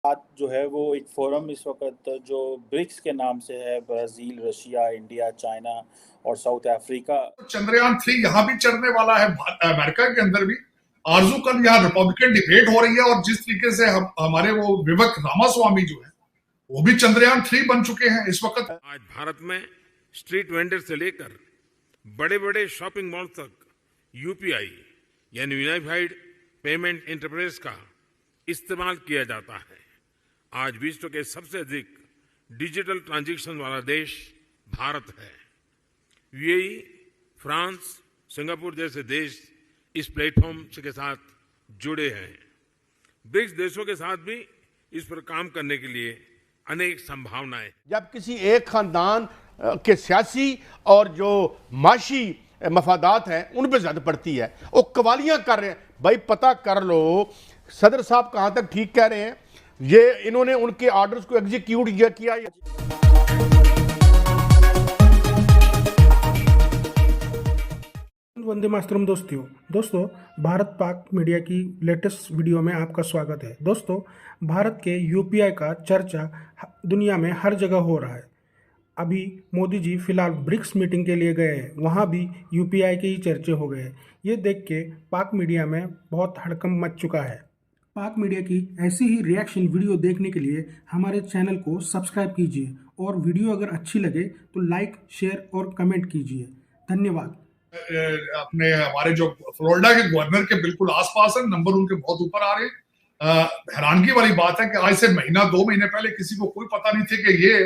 बात जो है वो एक फोरम इस वक्त जो ब्रिक्स के नाम से है, ब्राजील, रशिया, इंडिया, चाइना और साउथ अफ्रीका। चंद्रयान 3 यहाँ भी चढ़ने वाला है, अमेरिका के अंदर भी। आरजू कल यहाँ रिपब्लिकन डिबेट हो रही है, और जिस तरीके से हमारे वो विवेक रामास्वामी जो है वो भी चंद्रयान 3 बन चुके हैं इस वक्त। आज भारत में स्ट्रीट वेंडर से लेकर बड़े बड़े शॉपिंग मॉल तक यूपीआई यानी यूनिफाइड पेमेंट इंटरफेस का इस्तेमाल किया जाता है। आज विश्व के सबसे अधिक डिजिटल ट्रांजैक्शन वाला देश भारत है। यूएई, फ्रांस, सिंगापुर जैसे देश इस प्लेटफॉर्म के साथ जुड़े हैं। ब्रिक्स देशों के साथ भी इस पर काम करने के लिए अनेक संभावनाएं। जब किसी एक खानदान के सियासी और जो माशी मफादात हैं उन पर ज्यादा पड़ती है, वो कवालियां कर रहे हैं। भाई पता कर लो सदर साहब कहां तक ठीक कह रहे हैं, ये इन्होंने उनके ऑर्डर्स को एग्जीक्यूट किया। वंदे मातरम दोस्तों, भारत पाक मीडिया की लेटेस्ट वीडियो में आपका स्वागत है। दोस्तों, भारत के यूपीआई का चर्चा दुनिया में हर जगह हो रहा है। अभी मोदी जी फिलहाल ब्रिक्स मीटिंग के लिए गए हैं, वहाँ भी यूपीआई के ही चर्चे हो गए। ये देख के पाक मीडिया में बहुत हड़कंप मच चुका है। पाक मीडिया की ऐसी ही रिएक्शन वीडियो देखने के लिए हमारे चैनल को सब्सक्राइब कीजिए, और वीडियो अगर अच्छी लगे तो लाइक, शेयर और कमेंट कीजिए। धन्यवाद। अपने हमारे जो फ्लोरिडा के गवर्नर के बिल्कुल आसपास है, नंबर उनके बहुत ऊपर आ रहे हैं। हैरानगी वाली बात है कि आज से महीना 2 महीने पहले किसी को कोई पता नहीं थी कि ये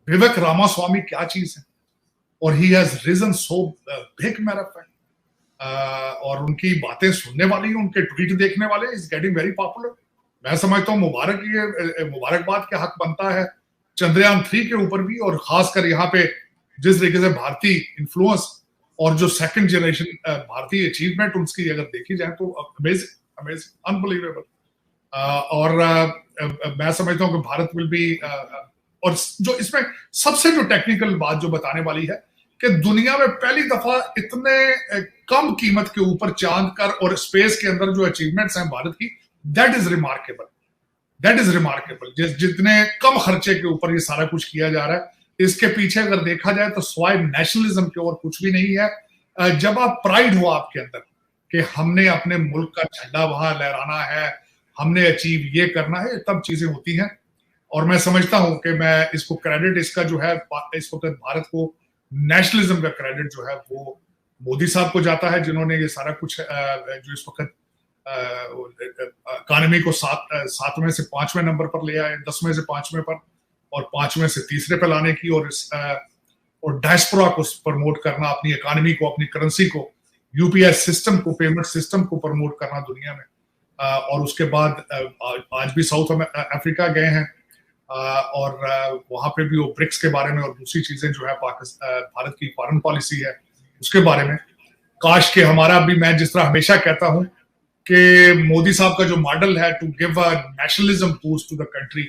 विवेक रामास्वामी क्या चीज है, और he has reason so big matter fact. और उनकी बातें सुनने वाली, उनके ट्वीट देखने वाले इज गेटिंग वेरी पॉपुलर। मैं समझता हूँ मुबारकबाद के हक बनता है चंद्रयान 3 के ऊपर भी, और खासकर यहाँ पे जिस तरीके से भारतीय इन्फ्लुएंस और जो सेकंड जनरेशन भारतीय अचीवमेंट उसकी अगर देखी जाए तो अमेजिंग, अनबिलीवेबल। और मैं समझता हूँ कि भारत विल भी, और जो इसमें सबसे जो टेक्निकल बात जो बताने वाली है कि दुनिया में पहली दफा इतने कम कीमत के ऊपर चांद कर और स्पेस के अंदर जो अचीवमेंट्स हैं भारत की, दैट इज रिमार्केबल। जितने कम खर्चे के ऊपर ये सारा कुछ किया जा रहा है, इसके पीछे अगर देखा जाए तो स्वाय नेशनलिज्म के और कुछ भी नहीं है। जब आप प्राइड हो आपके अंदर कि हमने अपने मुल्क का झंडा वहां लहराना है, हमने अचीव ये करना है, तब चीजें होती हैं। और मैं समझता हूं कि मैं इसको क्रेडिट, इसका जो है इस वक्त भारत को नेशनलिज्म का क्रेडिट जो है वो मोदी साहब को जाता है, जिन्होंने ये सारा कुछ जो इस वक्त इकोनॉमी को 7वें से 5वें नंबर पर ले आए, 10वें से 5वें पर और 5वें से 3रे पे लाने की, और डायस्पोरा को प्रमोट करना, अपनी इकोनॉमी को, अपनी करेंसी को, यूपीआई सिस्टम को, पेमेंट सिस्टम को प्रमोट करना दुनिया में। और उसके बाद आज भी साउथ अफ्रीका गए हैं, और वहां पे भी वो ब्रिक्स के बारे में और दूसरी चीजें जो है भारत की फॉरेन पॉलिसी है उसके बारे में। काश के हमारा भी, मैं जिस तरह हमेशा कहता हूं कि मोदी साहब का जो मॉडल है to give a nationalism boost to the country,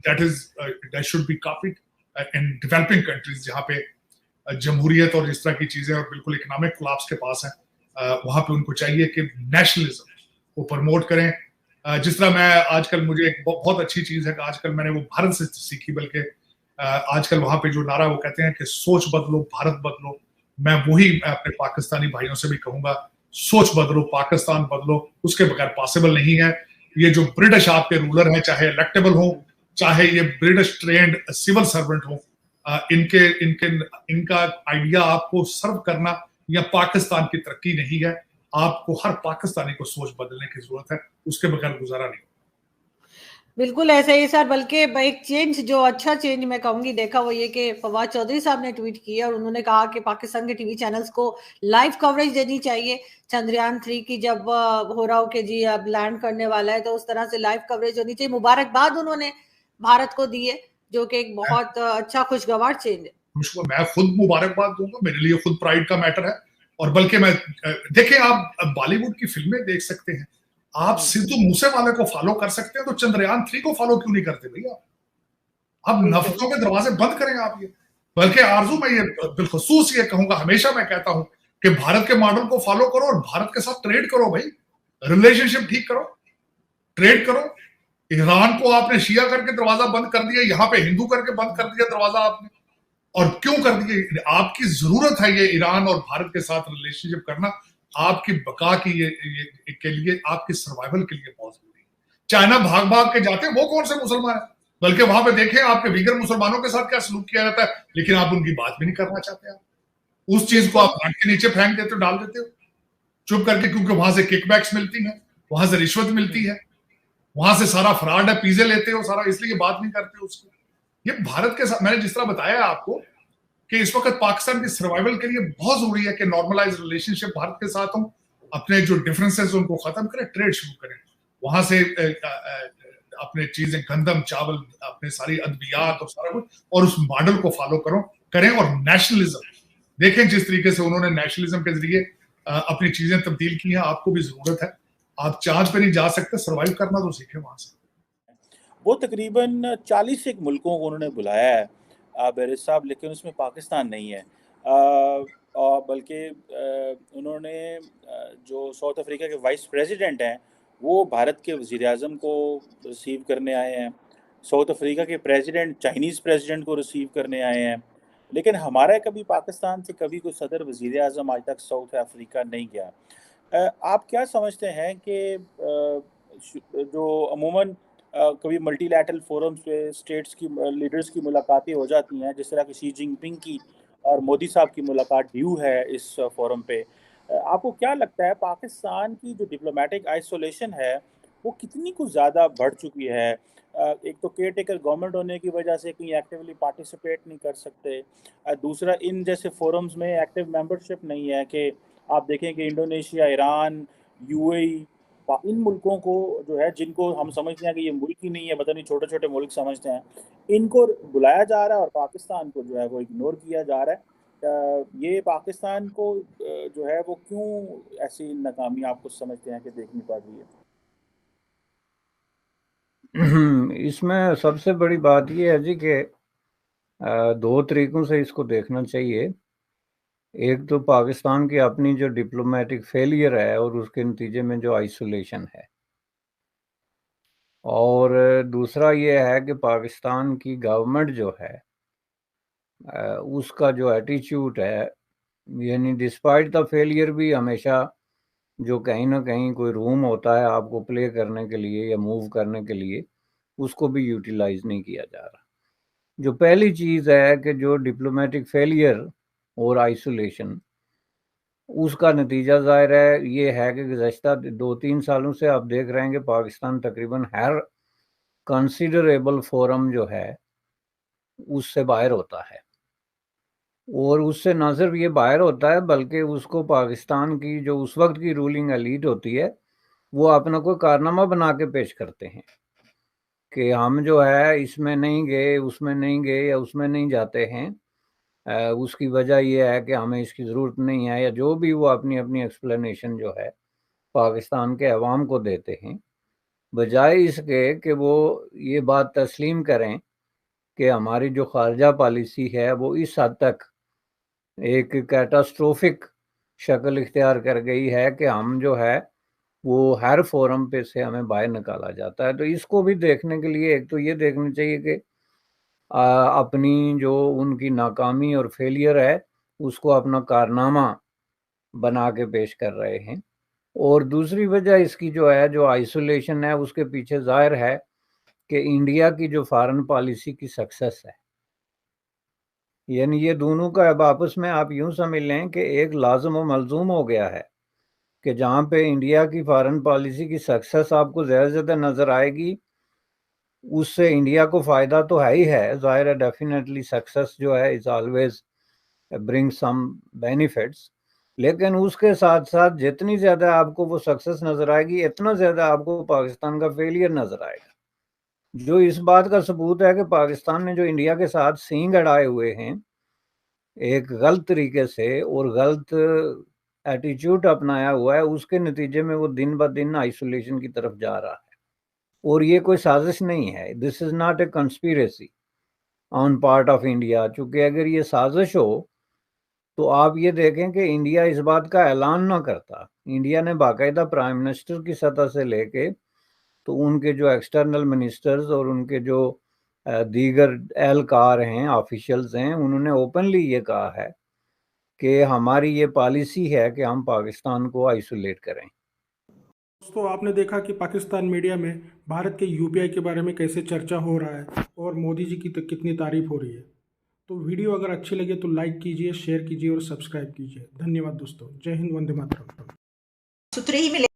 that should be copied in developing countries जहां पे जमहूरियत और इस तरह की चीजें और बिल्कुल इकोनॉमिक कोलैप्स के पास है। वहां पे उनको चाहिए कि नेशनलिज्म को प्रमोट करें। जिस तरह मैं आजकल, मुझे एक बहुत अच्छी चीज है कि आजकल मैंने वो भारत से सीखी, बल्कि आजकल वहां पे जो नारा वो कहते हैं कि सोच बदलो भारत बदलो। मैं वही अपने पाकिस्तानी भाइयों से भी कहूंगा, सोच बदलो, पाकिस्तान बदलो, उसके बगैर पॉसिबल नहीं है। ये जो ब्रिटिश आपके रूलर हैं, चाहे इलेक्टेबल हो, चाहे ये ब्रिटिश ट्रेंड सिविल सर्वेंट हो, इनका आइडिया आपको सर्व करना या पाकिस्तान की तरक्की नहीं है। आपको हर पाकिस्तानी को सोच बदलने की जरूरत है, उसके बगैर गुजारा नहीं। बिल्कुल ऐसे ही सर, बल्कि एक चेंज, जो अच्छा चेंज मैं कहूंगी देखा, वो ये कि फवाद चौधरी साहब ने ट्वीट किया और उन्होंने कहा कि पाकिस्तान के टीवी चैनल्स को लाइव कवरेज देनी चाहिए चंद्रयान 3 की। जब हो रहा हो कि जी अब लैंड करने वाला है, तो उस तरह से लाइव कवरेज होनी चाहिए। मुबारकबाद उन्होंने भारत को दी है, जो कि एक बहुत अच्छा खुशगवार चेंज है। मैं खुद मुबारकबाद दूंगा, मेरे लिए खुद प्राइड का मैटर है। और बल्कि मैं, देखिए आप बॉलीवुड की फिल्में देख सकते हैं, आप सिद्धू मूसेवाले को फॉलो कर सकते हैं, तो चंद्रयान 3 को फॉलो क्यों नहीं करते भैया? आप नफरतों के दरवाजे बंद करें आप ये। बल्कि आरजू, मैं ये बिलखसूस ये कहूंगा, हमेशा मैं कहता हूं कि भारत के मॉडल को फॉलो करो और भारत के साथ ट्रेड करो भाई, रिलेशनशिप ठीक करो, ट्रेड करो, ईरान को आपने शिया करके दरवाजा बंद कर दिया, यहाँ पे हिंदू करके बंद कर दिया दरवाजा आपने। और क्यों कर दिए? आपकी जरूरत है ये ईरान और भारत के साथ रिलेशनशिप करना, आपकी बका की ये के लिए, आपकी सर्वाइवल के लिए बहुत जरूरी है। चाइना भाग भाग के जाते हैं, वो कौन से मुसलमान है? बल्कि वहां पे देखें आपके वीगर मुसलमानों के साथ क्या सलूक किया जाता है, लेकिन आप उनकी बात भी नहीं करना चाहते। आप उस चीज को आप हाथ के नीचे फेंक देते हो, डाल देते हो चुप करके, क्योंकि वहां से किकबैक्स मिलती है, वहां से रिश्वत मिलती है, वहां से सारा फ्रॉड है, पीजे लेते हो सारा, इसलिए बात नहीं करते उसको। ये भारत के साथ मैंने जिस तरह बताया आपको कि इस वक्त पाकिस्तान की सर्वाइवल के लिए बहुत जरूरी है कि नॉर्मलाइज रिलेशनशिप भारत के साथ हो, अपने जो डिफरेंसेस उनको खत्म करें, ट्रेड शुरू करें, वहां से अपने चीजें, गंदम चावल, अपने सारी अद्वियात और सारा कुछ, और उस मॉडल को फॉलो करें। और नेशनलिज्म देखें, जिस तरीके से उन्होंने नेशनलिज्म के जरिए अपनी चीजें तब्दील की हैं, आपको भी जरूरत है। आप चांद पे नहीं जा सकते, सर्वाइव करना तो सीखें वहां से। वो तकरीबन 41 मुल्कों को उन्होंने बुलाया है बेरिस साहब, लेकिन उसमें पाकिस्तान नहीं है। बल्कि उन्होंने जो साउथ अफ्रीका के वाइस प्रेसिडेंट हैं वो भारत के वज़ीर-ए-आज़म को रिसीव करने आए हैं। साउथ अफ्रीका के प्रेसिडेंट चाइनीज़ प्रेसिडेंट को रिसीव करने आए हैं। लेकिन हमारा कभी पाकिस्तान से कभी कोई सदर वज़ीर-ए-आज़म आज तक साउथ अफ्रीका नहीं गया। आप क्या समझते हैं कि जो अमूमन कभी मल्टीलैटरल फोरम्स पे स्टेट्स की लीडर्स की मुलाकातें हो जाती हैं, जिस तरह की शी जिनपिंग की और मोदी साहब की मुलाकात ड्यू है इस फोरम पे, आपको क्या लगता है पाकिस्तान की जो डिप्लोमेटिक आइसोलेशन है वो कितनी कुछ ज़्यादा बढ़ चुकी है? एक तो केयर टेकर गवर्नमेंट होने की वजह से कहीं एक्टिवली पार्टिसिपेट नहीं कर सकते, दूसरा इन जैसे फोरम्स में एक्टिव मेंबरशिप नहीं है कि आप देखें कि इंडोनेशिया, ईरान, यूएई, इन मुल्कों को जो है, जिनको हम समझते हैं कि ये मुल्क ही नहीं है, पता नहीं छोटे छोटे मुल्क समझते हैं, इनको बुलाया जा रहा है और पाकिस्तान को जो है वो इग्नोर किया जा रहा है। ये पाकिस्तान को जो है वो क्यों ऐसी नाकामी आपको समझते हैं कि देखनी पड़ रही है? इसमें सबसे बड़ी बात ये है जी कि दो तरीकों से इसको देखना चाहिए। एक तो पाकिस्तान की अपनी जो डिप्लोमेटिक फेलियर है और उसके नतीजे में जो आइसोलेशन है, और दूसरा ये है कि पाकिस्तान की गवर्नमेंट जो है उसका जो एटीट्यूड है, यानी डिस्पाइट द फेलियर भी हमेशा जो कहीं ना कहीं कोई रूम होता है आपको प्ले करने के लिए या मूव करने के लिए, उसको भी यूटिलाइज नहीं किया जा रहा। जो पहली चीज़ है कि जो डिप्लोमेटिक फेलियर और आइसोलेशन, उसका नतीजा ज़ाहिर है ये है कि गुज़श्ता 2-3 सालों से आप देख रहे हैं कि पाकिस्तान तकरीबन हर कंसिडरेबल फोरम जो है उससे बाहर होता है, और उससे ना सिर्फ ये बाहर होता है बल्कि उसको पाकिस्तान की जो उस वक्त की रूलिंग एलीट होती है वो अपना कोई कारनामा बना के पेश करते हैं कि हम जो है इसमें नहीं गए, उसमें नहीं गए या उसमें नहीं जाते हैं, उसकी वजह यह है कि हमें इसकी ज़रूरत नहीं है, या जो भी वो अपनी अपनी एक्सप्लेनेशन जो है पाकिस्तान के अवाम को देते हैं, बजाय इसके कि वो ये बात तस्लीम करें कि हमारी जो खारजा पॉलिसी है वो इस हद तक एक कैटास्ट्रोफिक शक्ल इख्तियार कर गई है कि हम जो है वो हर फोरम पे से हमें बाहर निकाला जाता है। तो इसको भी देखने के लिए एक तो ये देखना चाहिए कि अपनी जो उनकी नाकामी और फेलियर है उसको अपना कारनामा बना के पेश कर रहे हैं, और दूसरी वजह इसकी जो है, जो आइसोलेशन है, उसके पीछे जाहिर है कि इंडिया की जो फॉरेन पॉलिसी की सक्सेस है। यानी ये दोनों का अब आपस में आप यूं समझ लें कि एक लाजम व मलजूम हो गया है कि जहाँ पे इंडिया की फॉरेन पॉलिसी की सक्सेस आपको ज़्यादा से ज़्यादा नज़र आएगी, उससे इंडिया को फ़ायदा तो है ही है, ज़ाहिर है, डेफिनेटली सक्सेस जो है is always bring some benefits, लेकिन उसके साथ साथ जितनी ज़्यादा आपको वो सक्सेस नज़र आएगी इतना ज़्यादा आपको पाकिस्तान का फेलियर नज़र आएगा, जो इस बात का सबूत है कि पाकिस्तान ने जो इंडिया के साथ सींग अड़ाए हुए हैं एक गलत तरीके से और गलत एटीट्यूड अपनाया हुआ है, उसके नतीजे में वो दिन ब दिन आइसोलेशन की तरफ जा रहा है। और ये कोई साजिश नहीं है, this is not a conspiracy on part of India. चूँकि अगर ये साजिश हो तो आप ये देखें कि इंडिया इस बात का ऐलान ना करता। इंडिया ने बाकायदा प्राइम मिनिस्टर की सतह से लेके तो उनके जो एक्सटर्नल मिनिस्टर्स और उनके जो दीगर एहलकार हैं, ऑफिशियल्स हैं, उन्होंने ओपनली ये कहा है कि हमारी ये पॉलिसी है कि हम पाकिस्तान को आइसोलेट करें। दोस्तों आपने देखा कि पाकिस्तान मीडिया में भारत के यूपीआई के बारे में कैसे चर्चा हो रहा है और मोदी जी की तो कितनी तारीफ हो रही है। तो वीडियो अगर अच्छी लगे तो लाइक कीजिए, शेयर कीजिए और सब्सक्राइब कीजिए। धन्यवाद दोस्तों। जय हिंद, वंदे मातरम।